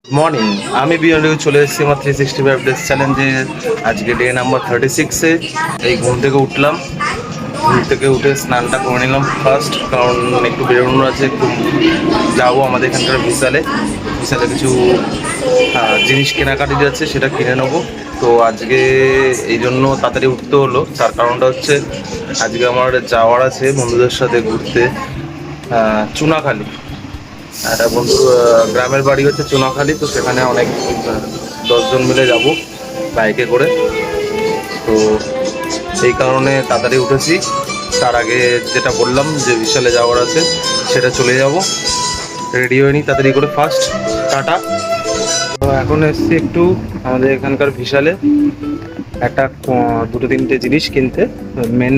Morning, আমি beyond চলে এসেছি আমার 365 ডেজ চ্যালেঞ্জে। আজকে ডে নাম্বার 36-এ। এই ঘুম থেকে উঠলাম, ঘুম থেকে উঠে স্নানটা করে নিলাম ফার্স্ট, কারণ একটু বেরোনোর আছে, একটু যাবো আমাদের এখানকার বিশালে কিছু জিনিস কেনাকাটি যাচ্ছে, সেটা কিনে নেবো। তো আজকে এই জন্য তাড়াতাড়ি উঠতে হলো, তার কারণটা হচ্ছে আজকে আমার যাওয়ার আছে বন্ধুদের সাথে ঘুরতে চুনাখালি। একটা বন্ধু গ্রামের বাড়ি হচ্ছে চুনাখালি, তো সেখানে অনেক 10 জন মিলে যাব বাইকে করে। তো সেই কারণে তাড়াতাড়ি উঠেছি। তার আগে যেটা বললাম যে বিশালে যাওয়ার আছে, সেটা চলে যাব। রেডি হয়ে নিই তাড়াতাড়ি করে, ফার্স্ট টাটা। তো এখন এসছি একটু আমাদের এখানকার বিশালে একটা দুটো তিনটে জিনিস কিনতে, মেন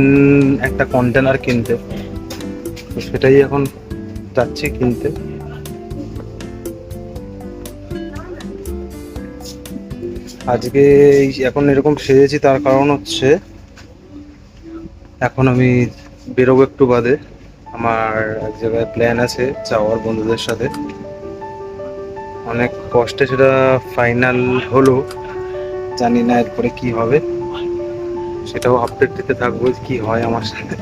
একটা কন্টেনার কিনতে। তো সেটাই এখন যাচ্ছি কিনতে। আজকে এখন এরকম সেজেছি, তার কারণ হচ্ছে এখন আমি বেরোবো একটু বাদে। আমার এক জায়গায় প্ল্যান আছে যাওয়ার বন্ধুদের সাথে, অনেক কষ্টে সেটা ফাইনাল হলো। জানি না এরপরে কি হবে, সেটাও আপডেট দিতে থাকবো কি হয় আমার সাথে।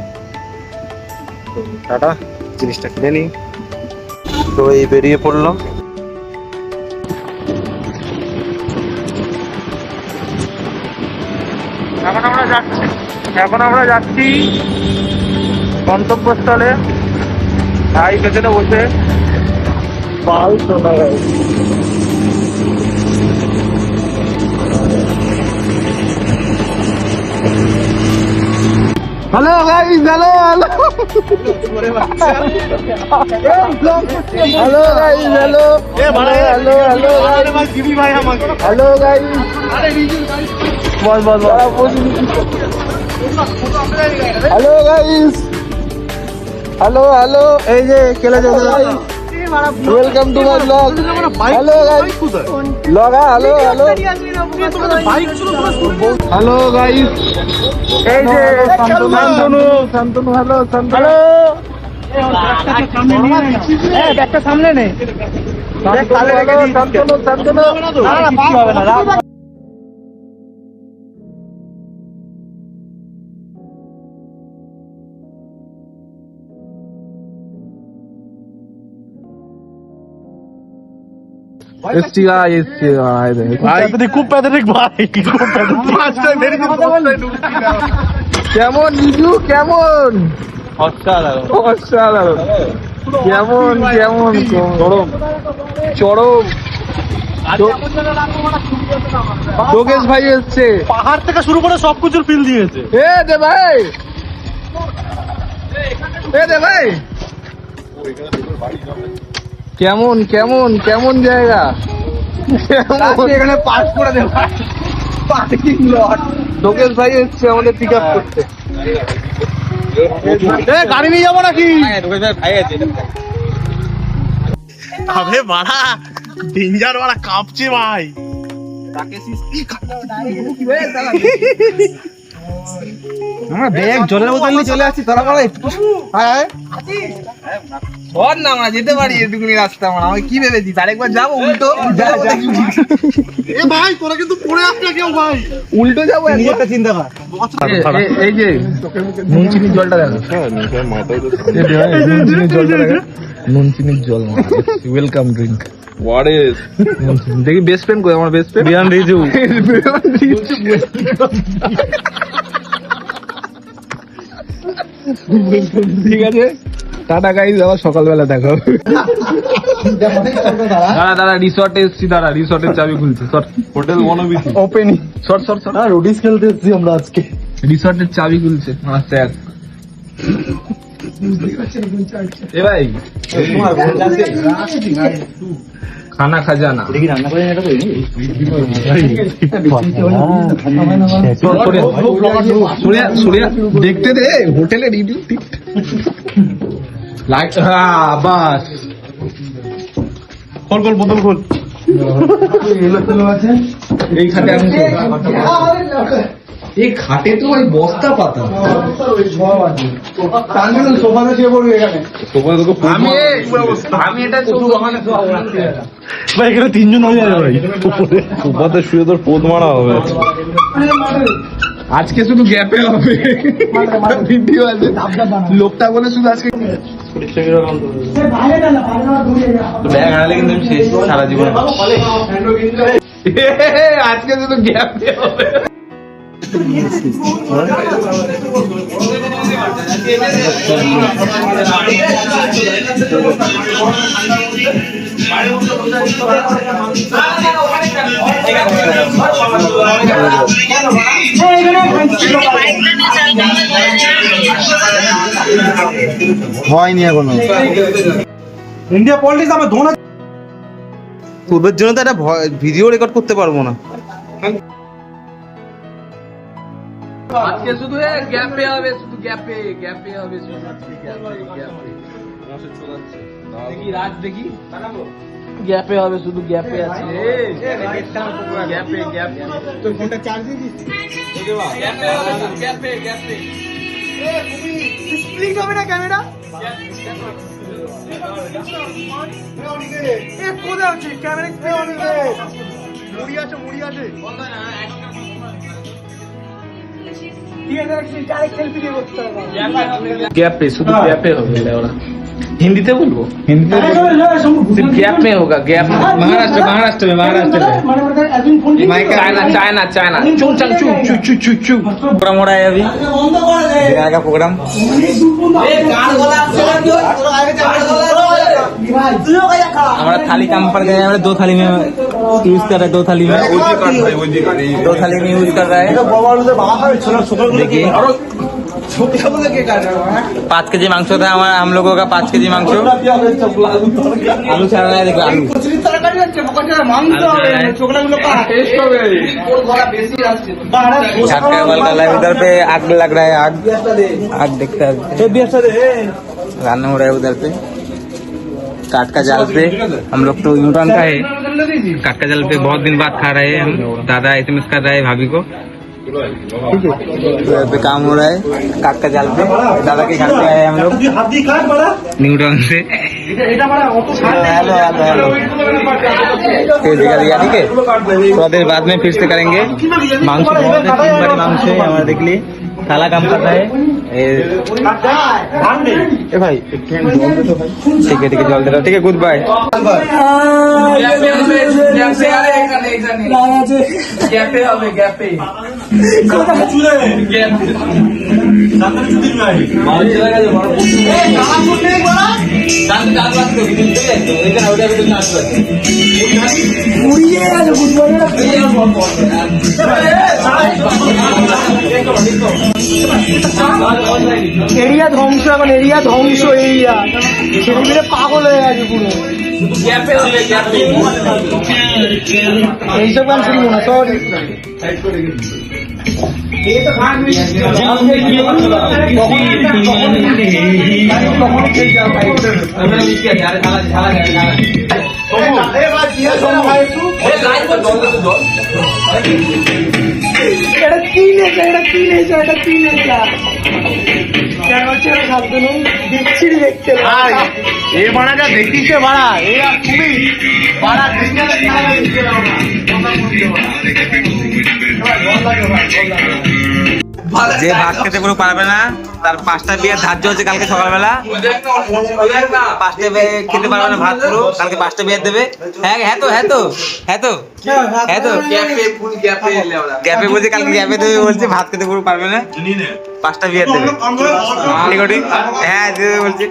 তো টাটা, জিনিসটা কিনে নিই। তো এই বেরিয়ে পড়লাম। এখন আমরা যাচ্ছি গন্তব্যস্থলে। ভাই পেছনে বসে পাল শোনা যায়। Hello guys, hello hello hello guys, hello hello hello hello guys, বল বল হ্যালো গাইস, হ্যালো হ্যালো, এই যে কেলে যাবে। Welcome to my blog. Hello guys, লগা হ্যালো হ্যালো হ্লো গাইস, এই যে শান্তনু হ্যালো শান্তনু, একটা সামনে নেই। শান্তনু শান্তনু হবে না। খুব প্যাথেটিক ভাই, কেমন রিভিউ, কেমন অসাধারণ, কেমন কেমন চরম চরম। যোগেশ ভাই এসছে, পাহাড় থেকে শুরু করে সবকিছুর ফিল দিয়েছে। এ দে ভাই, এ দে ভাই, কেমন কেমন কেমন জায়গা, এখানে পাস করে দেব। যোগেশ ভাই এসছে আমাদের পিক আপ করতে। গাড়ি নিয়ে যাবো নাকি? আবে বাড়া ডেঞ্জার, বাড়া কাঁপছে ভাই। আমরা ব্যাগ জলের বোতল নিয়ে চলে আসছি, তোরা বলা একটু ধর না, আমরা যেতে পারি এটুকুনি রাস্তা। আমি কি ভেবেছি আরেকবার যাবো উল্টো। এ ভাই তোরা কিন্তু পড়ে আসলে কেউ ভাই, উল্টো যাবো একটা চিন্তা কর। এই যে নুন চিনির জলটা দেখো, নুন চিনির জলটা দেখো, নুন চিনির জল, ওয়েলকাম ড্রিঙ্ক। হোয়াট ইজ দেখি বেস্ট ফ্রেন্ড কই, আমার বেস্ট ফ্রেন্ড বিয়ান রিজু। ঠিক আছে, টাটা গাইস, আবার সকালবেলা দেখা। দাঁড়া রিসর্টে এসছি, দাঁড়া রিসর্টের চাবি খুলছে। হোটেল বনবিথি ওপেনই, শর্ট রোডিস খেলতে এসছি আমরা আজকে। রিসর্টের চাবি খুলছে আমার স্যার। এ ভাই খানা খাজানা দেখতে দে হোটেলে রিভিউ লাইট। বাস খোল খোল, বোতল খোল। এইখানে এই খাটে তো ওই বস্তা পাতা। আমি এটা ভাই এখানে তিনজন হয়ে যাবে ভাই, সোফাতে শুয়ে তোর পোদ মারা হবে। আজকে শুধু গ্যাপে হবে ভিডিও আছে, লোকটা বলে শুধু আজকে ব্যাগ হারালে কিন্তু আমি শেষ সারা জীবন। আজকে শুধু গ্যাপে হবে। হয়নি এখনো। ইন্ডিয়া পলিটিক্স আমার ধোনা পূর্বের জন্য তো একটা ভিডিও রেকর্ড করতে পারবো না। আজকে শুধু গ্যাপে হবে, শুধু গ্যাপে গ্যাপে হবে, শুধু গ্যাপে। দেখি রাজ দেখি গ্যাপে হবে, শুধু গ্যাপে আছে। গ্যাপে গ্যাপে তোর ফোনটা চার্জ দিয়ে দিস। গ্যাপে হবে, শুধু গ্যাপে গ্যাপে। স্প্লিট হবে না ক্যামেরা? কোথায় আছে ক্যামেরা? মুড়ি আছে, মুড়ি আছে। গ্যাপে শুধু গ্যাপে হবে। हिंदी बोलबो, हिंदी सिर्फ गैप में होगा। गैप महाराष्ट्र, महाराष्ट्र में, महाराष्ट्र में चाइना चाइना चाइना चू चू चू चू चू चू प्रोग्राम हो रहा है अभी, बिहार का प्रोग्राम। हमारा थाली कम पड़ गया है, 2 थाली में यूज कर रहा है, 2 थाली में 2 थाली में यूज कर रहा है। देखिए 5 केजी मांस था हमारा, हम लोगों का 5 केजी मांस। आलू छाड़ रहा है, देखो आलू उधर पे आग लग रहा है, आग आग देखता है, रान्ना हो रहा है उधर पे। काट का जाल पे हम लोग तो यूटर्न का है, काट का जाल पे बहुत दिन बाद खा रहे हैं हम। दादा SMS कर रहा है भाभी को, पे काम हो रहा है काट का जाल पे। दादा के घर पे आए हम लोग न्यू टाउन से। हेलो हेलो हेलो, फिर दिखा दिया, ठीक है। थोड़ा देर बाद में फिर से करेंगे। मांस बहुत है, 3 बड़े मांस है हमारे, देख लिए साला काम कर रहा है। ए भाई ठीक है ठीक है, जल दे रहा, ठीक है, गुड बाय। এরিয়া ধ্বংস, এখন এরিয়া ধ্বংস, এরিয়া ছেলে মিলে পাগল হয়ে গেছে পুরো। এইসব গান শুনবো না, সরি। এটা কি লেখা, এটা কি লেখা, এটা কি লেখা? কেন ছেড়ে খাদ্য নেই, বিচ্ছিরি দেখতে এ বাড়াটা দেখিছে বাড়া, এ আর তুমি বাড়া যে ভাত খেতে পুরো পারবে না, তার 5টা বিয়ের ধার্য হচ্ছে কালকে সকালবেলা। 5টা বিয়ে খেতে পারবে না ভাত পুরো, কালকে 5টা বিয়ে দেবে। হ্যাঁ হ্যাঁ তো হ্যাঁ তো হ্যাঁ তো হ্যাঁ তো গ্যাপে বলছে, কালকে গ্যাপে দেবে বলছে, ভাত খেতে পুরো পারবে না, 5টা বিয়ে দেবে। ঠিক, হ্যাঁ বলছে।